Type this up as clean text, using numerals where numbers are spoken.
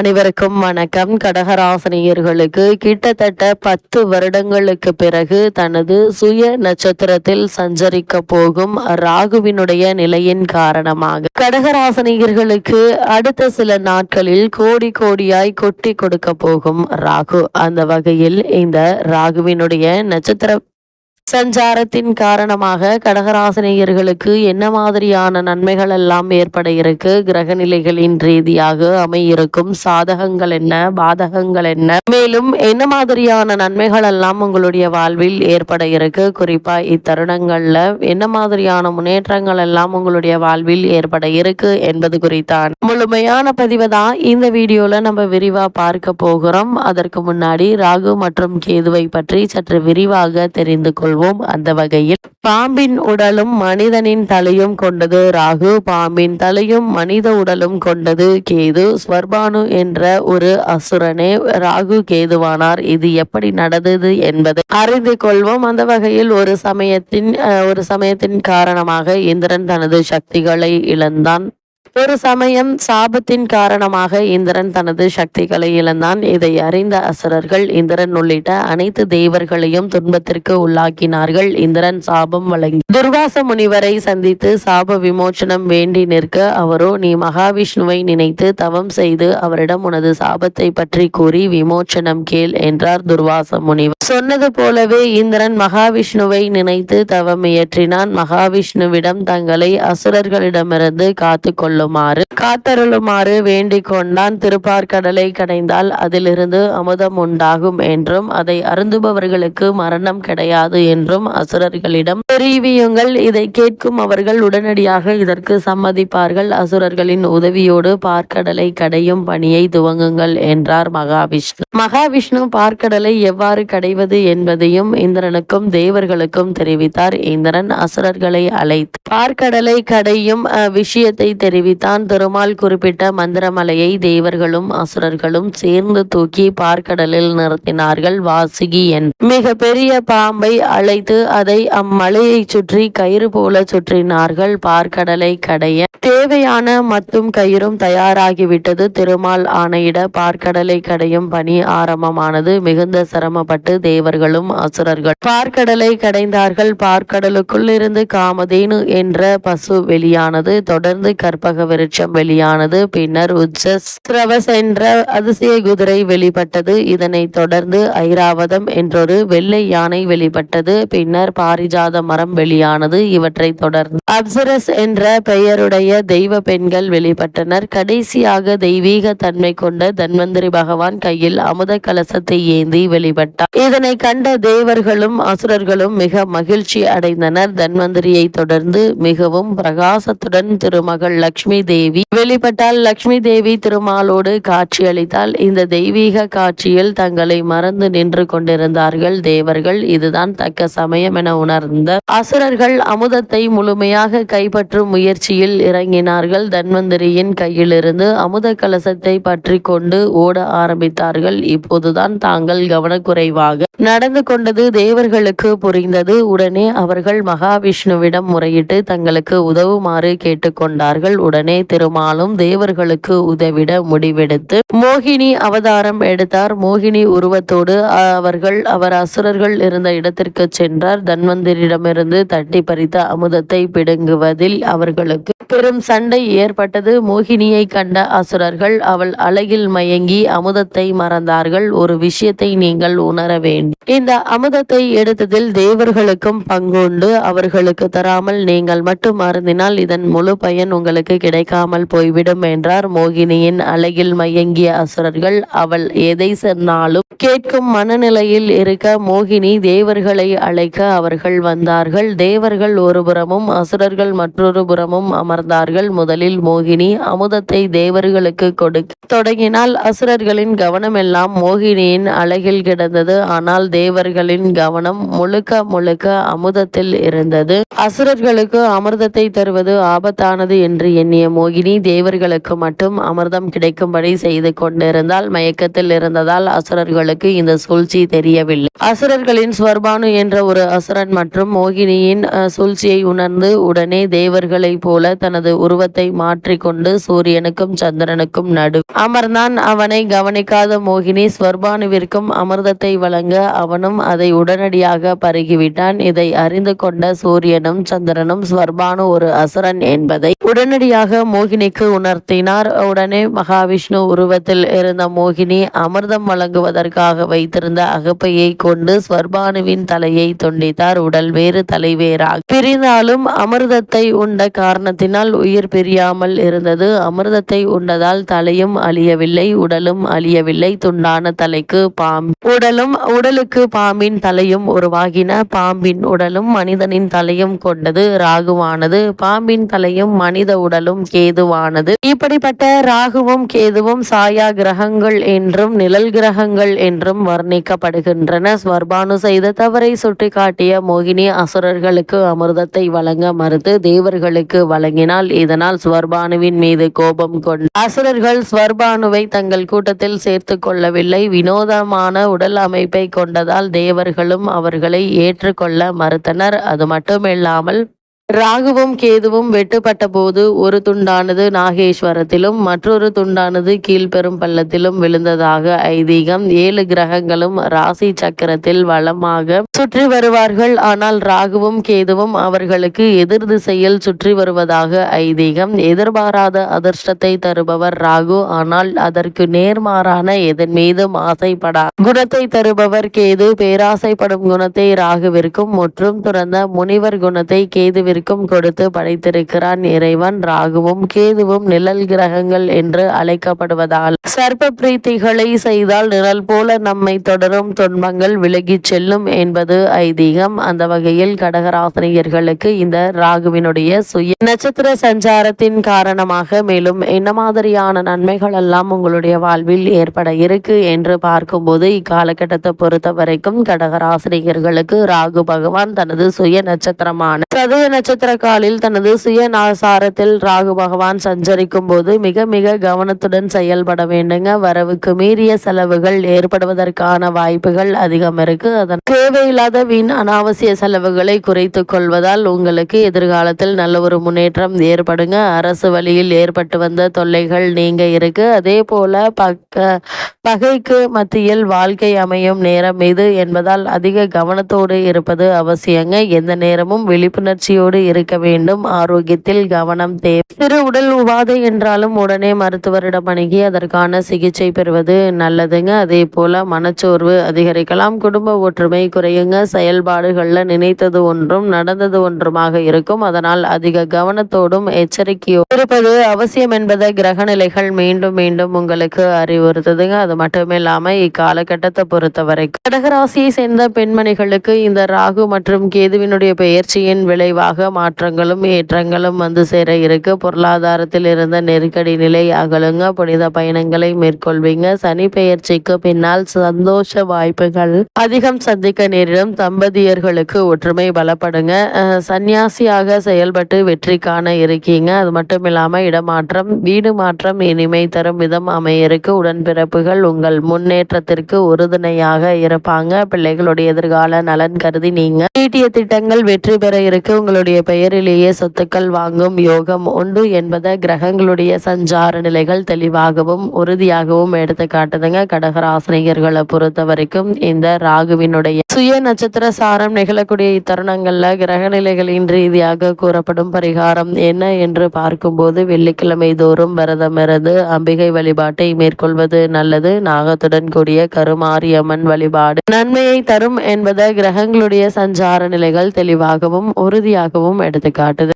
அனைவருக்கும் வணக்கம். கடகராசினியர்களுக்கு கிட்டத்தட்ட 10 வருடங்களுக்கு பிறகு தனது சுய நட்சத்திரத்தில் சஞ்சரிக்க போகும் ராகுவினுடைய நிலையின் காரணமாக கடகராசினியர்களுக்கு அடுத்த சில நாட்களில் கோடி கோடியாய் கொட்டி கொடுக்க போகும் ராகு. அந்த வகையில் இந்த ராகுவினுடைய நட்சத்திர சஞ்சாரத்தின் காரணமாக கடகராசினியர்களுக்கு என்ன மாதிரியான நன்மைகள் எல்லாம் ஏற்பட இருக்கு, கிரக நிலைகளின் ரீதியாக அமையிருக்கும் சாதகங்கள் என்ன, பாதகங்கள் என்ன, மேலும் என்ன மாதிரியான நன்மைகள் எல்லாம் உங்களுடைய வாழ்வில் ஏற்பட இருக்கு, குறிப்பா இத்தருணங்கள்ல என்ன மாதிரியான முன்னேற்றங்கள் எல்லாம் உங்களுடைய வாழ்வில் ஏற்பட இருக்கு என்பது குறித்தான் முழுமையான பதிவை தான் இந்த வீடியோல நம்ம விரிவா பார்க்க போகிறோம். அதற்கு முன்னாடி ராகு மற்றும் கேதுவை பற்றி சற்று விரிவாக தெரிந்து கொள்வோம். அந்த வகையில் பாம்பின் உடலும் மனிதனின் தலையும் கொண்டது ராகு, பாம்பின் தலையும் மனித உடலும் கொண்டது கேது. ஸ்வர்பானு என்ற ஒரு அசுரனே ராகு கேதுவானார். இது எப்படி நடந்தது என்பதை அறிந்து கொள்வோம். அந்த வகையில் ஒரு சமயத்தின் காரணமாக இந்திரன் தனது சக்திகளை இழந்தான். ஒரு சமயம் சாபத்தின் காரணமாக இந்திரன் தனது சக்திகளை இழந்தான். இதை அறிந்த அசுரர்கள் இந்திரன் உள்ளிட்ட அனைத்து தேவர்களையும் துன்பத்திற்கு உள்ளாக்கினார்கள். இந்திரன் சாபம் வழங்கி துர்வாச முனிவரை சந்தித்து சாப விமோச்சனம் வேண்டி நிற்க, அவரோ நீ மகாவிஷ்ணுவை நினைத்து தவம் செய்து அவரிடம் உனது சாபத்தை பற்றி கூறி விமோச்சனம் கேள் என்றார் துர்வாச முனிவர். சொன்னது போலவே இந்திரன் மகாவிஷ்ணுவை நினைத்து தவம் இயற்றினான். மகாவிஷ்ணுவிடம் தங்களை அசுரர்களிடமிருந்து காத்தருளுமாறு வேண்டிக் கொண்டான். திருப்பார்கடலை கடைந்தால் அதிலிருந்து அமுதம் உண்டாகும் என்றும் அதை அருந்துபவர்களுக்கு மரணம் கிடையாது என்றும் அசுரர்களிடம் தெரிவியுங்கள். இதை கேட்கும் அவர்கள் உடனடியாக இதற்கு சம்மதிப்பார்கள். அசுரர்களின் உதவியோடு பார்க்கடலை கடையும் பணியை துவங்குங்கள் என்றார் மகாவிஷ்ணு. மகாவிஷ்ணு பார்க்கடலை எவ்வாறு கடைவது என்பதையும் இந்திரனுக்கும் தேவர்களுக்கும் தெரிவித்தார். இந்திரன் அசுரர்களை அழைத்து பார்க்கடலை கடையும் விஷயத்தை தெரிவித்தான். திருமால் குறிப்பிட்ட மந்திரமலையை தேவர்களும் அசுரர்களும் சேர்ந்து தூக்கி பார்க்கடலில் நிறுத்தினார்கள். வாசுகி என் மிக பெரிய பாம்பை அழைத்து அதை அம்மலையை சுற்றி கயிறு போல சுற்றினார்கள். பார்க்கடலை கடைய தேவையான மத்தும் கயிறும் தயாராகிவிட்டது. திருமால் ஆணையிட பார்க்கடலை கடையும் பணி ஆரம்பமானது. மிகுந்த சிரமப்பட்டு தேவர்களும் அசுரர்கள் பார்க்கடலை கடைந்தார்கள். பார்க்கடலுக்குள் இருந்து காமதேனு என்ற பசு வெளியானது. தொடர்ந்து கற்பக விருட்சம் வெளியானது. பின்னர் உஜ்ஜஸ்ரவஸ் என்ற அதிசய குதிரை வெளிப்பட்டது. இதனை தொடர்ந்து ஐராவதம் என்றொரு வெள்ளை யானை வெளிப்பட்டது. பின்னர் பாரிஜாத மரம் வெளியானது. இவற்றை தொடர்ந்து அப்சரஸ் என்ற பெயருடைய தெய்வ பெண்கள் வெளிப்பட்டனர். கடைசியாக தெய்வீக தன்மை கொண்ட தன்வந்திரி பகவான் கையில் அமுத கலசத்தை ஏந்தி வெளிப்பட்டார். இதனை கண்ட தேவர்களும் அசுரர்களும் மிக மகிழ்ச்சி அடைந்தனர். தன்வந்திரியை தொடர்ந்து மிகவும் பிரகாசத்துடன் திருமகள் லக்ஷ்மி தேவி வெளிப்பட்டால். லக்ஷ்மி தேவி திருமாலோடு காட்சி அளித்தால். இந்த தெய்வீக காட்சியில் தங்களை மறந்து நின்று கொண்டிருந்தார்கள் தேவர்கள். இதுதான் தக்க சமயம் என உணர்ந்த அசுரர்கள் அமுதத்தை முழுமையாக கைப்பற்றும் முயற்சியில் இறங்கினார்கள். தன்வந்திரியின் கையிலிருந்து அமுத கலசத்தை பற்றி கொண்டு ஓட ஆரம்பித்தார்கள். இப்போதுதான் தாங்கள் கவனக்குறைவாக நடந்து கொண்டது தேவர்களுக்கு புரிந்தது. உடனே அவர்கள் மகாவிஷ்ணுவிடம் முறையிட்டு தங்களுக்கு உதவுமாறு கேட்டுக்கொண்டார்கள். உடனே திருமாலும் தேவர்களுக்கு உதவிட முடிவெடுத்து மோகினி அவதாரம் எடுத்தார். மோகினி உருவத்தோடு அவர் அசுரர்கள் இருந்த இடத்திற்கு சென்றார். தன்வந்திரிடமிருந்து தட்டி பறித்த அமுதத்தை பிடுங்குவதில் அவர்களுக்கு பெரும் சண்டை ஏற்பட்டது. மோகினியை கண்ட அசுரர்கள் அவள் அழகில் மயங்கி அமுதத்தை மறந்தார்கள். ஒரு விஷயத்தை நீங்கள் உணர வேண்டும். இந்த அமுதத்தை எடுத்ததில் தேவர்களுக்கும் பங்குண்டு. அவர்களுக்கு தராமல் நீங்கள் மட்டும் அருந்தினால் இதன் முழு பயன் உங்களுக்கு கிடைக்காமல் போய்விடும் என்றார். மோகினியின் அழகில் மயங்கிய அசுரர்கள் அவள் எதை சொன்னாலும் கேட்கும் மனநிலையில் இருக்க மோகினி தேவர்களை அழைக்க அவர்கள் வந்தார்கள். தேவர்கள் ஒருபுறமும் அசுரர்கள் மற்றொரு புறமும் அமர்ந்தார்கள். முதலில் மோகினி அமுதத்தை தேவர்களுக்கு கொடுக்க தொடங்கினால் அசுரர்களின் கவனம் எல்லாம் மோகினியின் அழகில் கிடந்தது. ஆனால் தேவர்களின் கவனம் முழுக்க அமுதத்தில் இருந்தது. அசுரர்களுக்கு அமிர்தத்தை தருவது ஆபத்தானது என்று எண்ணிய மோகினி தேவர்களுக்கு மட்டும் அமிர்தம் கிடைக்கும்படி செய்து கொண்டிருந்தால். மயக்கத்தில் இருந்ததால் அசுரர்களுக்கு அவர்களுக்கு இந்த சூழ்ச்சி தெரியவில்லை. அசுரர்களின் ஸ்வர்பானு என்ற ஒரு அசுரன் மற்றும் மோகினியின் சூழ்ச்சியை உணர்ந்து உடனே தேவர்களைப் போல தனது உருவத்தை மாற்றிக்கொண்டு சூரியனுக்கும் சந்திரனுக்கும் நடு அமர்ந்தான். அவனை கவனிக்காத மோகினி ஸ்வர்பானுவிற்கும் அமிர்தத்தை வழங்க அவனும் அதை உடனடியாக பருகிவிட்டான். இதை அறிந்து கொண்ட சூரியனும் சந்திரனும் ஸ்வர்பானு ஒரு அசுரன் என்பதை உடனடியாக மோகினிக்கு உணர்த்தினார். உடனே மகாவிஷ்ணு உருவத்தில் இருந்த மோகினி அமிர்தம் வழங்குவதற்காக வைத்திருந்த அகப்பையை கொண்டு ஸ்வர்பானுவின் தலையை துண்டித்தார். உடல் வேறு தலை வேறாக பிரிந்தாலும் அமிர்தத்தை உண்ட காரணத்தினால் உயிர் பிரியாமல் இருந்தது. அமிர்தத்தை உண்டதால் தலையும் அழியவில்லை, உடலும் அழியவில்லை. துண்டான தலைக்கு உடலுக்கு பாம்பின் தலையும் உருவாகின. பாம்பின் உடலும் மனிதனின் தலையும் கொண்டது ராகுவானது. பாம்பின் தலையும் மனித உடலும் கேதுவானது. இப்படிப்பட்ட ராகுவும் கேதுவும் சாயா கிரகங்கள் என்றும் நிழல் கிரகங்கள் என்றும் வர்ணிக்கப்படுகின்றன. ஸ்வர்பானு செய்த தவறை சுட்டிக்காட்டிய மோகினி அசுரர்களுக்கு அமிர்தத்தை வழங்க மறுத்து தேவர்களுக்கு வழங்கினாள். இதனால் ஸ்வர்பானுவின் மீது கோபம் கொண்டு அசுரர்கள் ஸ்வர்பானுவை தங்கள் கூட்டத்தில் சேர்த்து கொள்ளவில்லை. வினோதமான உடல் அமைப்பை கொண்டதால் தேவர்களும் அவர்களை ஏற்றுக்கொள்ள மறுத்தனர். அது மட்டுமில்லாமல் ராகுவும் கேதுவும் வெட்டுப்பட்ட போது ஒரு துண்டானது நாகேஸ்வரத்திலும் மற்றொரு துண்டானது கீழ்பெரும் பள்ளத்திலும் விழுந்ததாக ஐதீகம். 7 கிரகங்களும் ராசி சக்கரத்தில் வளமாக சுற்றி வருவார்கள். ஆனால் ராகுவும் கேதுவும் அவர்களுக்கு எதிர் திசையில் சுற்றி வருவதாக ஐதீகம். எதிர்பாராத அதிர்ஷ்டத்தை தருபவர் ராகு, ஆனால் அதற்கு நேர்மாறான எதன் மீதும் ஆசைப்படா குணத்தை தருபவர் கேது. பேராசைப்படும் குணத்தை ராகுவிற்கும் முற்றும் துறந்த முனிவர் குணத்தை கேதுவிற்கும் கொடுத்து படைத்திருக்கிறான் இறைவன். ராகுவும் கேதுவும் நிழல் கிரகங்கள் என்று அழைக்கப்படுவதால் சர்ப்ப பிரீத்திகளை செய்தால் நிழல் போல நம்மை தொடரும் துன்பங்கள் விலகி செல்லும் என்பது ஐதீகம். அந்த வகையில் கடகராசினியர்களுக்கு இந்த ராகுவினுடைய சுய நட்சத்திர சஞ்சாரத்தின் காரணமாக மேலும் என்ன மாதிரியான நன்மைகள் எல்லாம் உங்களுடைய வாழ்வில் ஏற்பட இருக்கு என்று பார்க்கும்போது இக்காலகட்டத்தை பொறுத்த வரைக்கும் கடகராசினியர்களுக்கு ராகு பகவான் தனது சுய நட்சத்திரமான சதய நட்சத்திர காலில் தனது சுய நாசாரத்தில் ராகு பகவான் சஞ்சரிக்கும் போது மிக மிக கவனத்துடன் செயல்பட வேண்டுங்க. வரவுக்கு மீறிய செலவுகள் ஏற்படுவதற்கான வாய்ப்புகள் அதிகம் இருக்கு. அதன் தேவையில்லாத வீண் அனாவசிய செலவுகளை குறைத்து கொள்வதால் உங்களுக்கு எதிர்காலத்தில் நல்ல ஒரு முன்னேற்றம் ஏற்படுங்க. அரசு வழியில் ஏற்பட்டு வந்த தொல்லைகள் நீங்க இருக்கு. அதே போல பகைக்கு மத்தியில் வாழ்க்கை அமையும் நேரம் இது என்பதால் அதிக கவனத்தோடு இருப்பது அவசியங்க. எந்த நேரமும் விழிப்புணர்ச்சியோடு இருக்க வேண்டும். ஆரோக்கியத்தில் கவனம் தேவை. சிறு உடல் உபாதை என்றாலும் உடனே மருத்துவரிடம் அணுகி அதற்கான சிகிச்சை பெறுவது நல்லதுங்க. அதே போல மனச்சோர்வு அதிகரிக்கலாம். குடும்ப ஒற்றுமை குறையுங்க. செயல்பாடுகள்ல நினைத்தது ஒன்றும் நடந்தது ஒன்றுமாக இருக்கும். அதனால் அதிக கவனத்தோடும் எச்சரிக்கையோடு இருப்பது அவசியம் என்பதை கிரக நிலைகள் மீண்டும் மீண்டும் உங்களுக்கு அறிவுறுத்துதுங்க. அது மட்டும் இல்லாம இக்காலகட்டத்தை பொறுத்தவரை கடகராசியை சேர்ந்த பெண்மணிகளுக்கு இந்த ராகு மற்றும் கேதுவினுடைய பெயர்ச்சியின் விளைவாக மாற்றங்களும் ஏற்றங்களும் வந்து சேர இருக்கு. பொருளாதாரத்தில் இருந்த நெருக்கடி நிலை அகலுங்க. புனித பயணங்களை மேற்கொள்வீங்க. சனி பெயர்ச்சிக்கு பின்னால் சந்தோஷ வாய்ப்புகள் அதிகம் சந்திக்க நேரிடும். தம்பதியர்களுக்கு ஒற்றுமை பலப்படுங்க. சன்னியாசியாக செயல்பட்டு வெற்றி காண இருக்கீங்க. அது மட்டும் இல்லாம இடமாற்றம் வீடு மாற்றம் இனிமை தரும் விதம் அமையிருக்கு. உடன்பிறப்புகள் உங்கள் முன்னேற்றத்திற்கு உறுதுணையாக இருப்பாங்க. பிள்ளைகளுடைய எதிர்கால நலன் கருதி நீங்க ஈட்டிய திட்டங்கள் வெற்றி பெற இருக்கு. உங்களுடைய பெயரிலேயே சொத்துக்கள் வாங்கும் யோகம் உண்டு என்பதை கிரகங்களுடைய சஞ்சார நிலைகள் தெளிவாகவும் உறுதியாகவும் எடுத்து காட்டுதுங்க. கடகராசினியர்களை பொறுத்த வரைக்கும் இந்த ராகுவினுடைய சுய நட்சத்திர சாரம் நிகழக்கூடிய இத்தருணங்கள்ல கிரக நிலைகளின் ரீதியாக கூறப்படும் பரிகாரம் என்ன என்று பார்க்கும்போது வெள்ளிக்கிழமை தோறும் விரதம் இருந்து அம்பிகை வழிபாட்டை மேற்கொள்வது நல்லது. நாகத்துடன் கூடிய கருமாரியம்மன் வழிபாடு நன்மையை தரும் என்பதை கிரகங்களுடைய சஞ்சார நிலைகள் தெளிவாகவும் உறுதியாகவும் எடுத்து காட்டுது.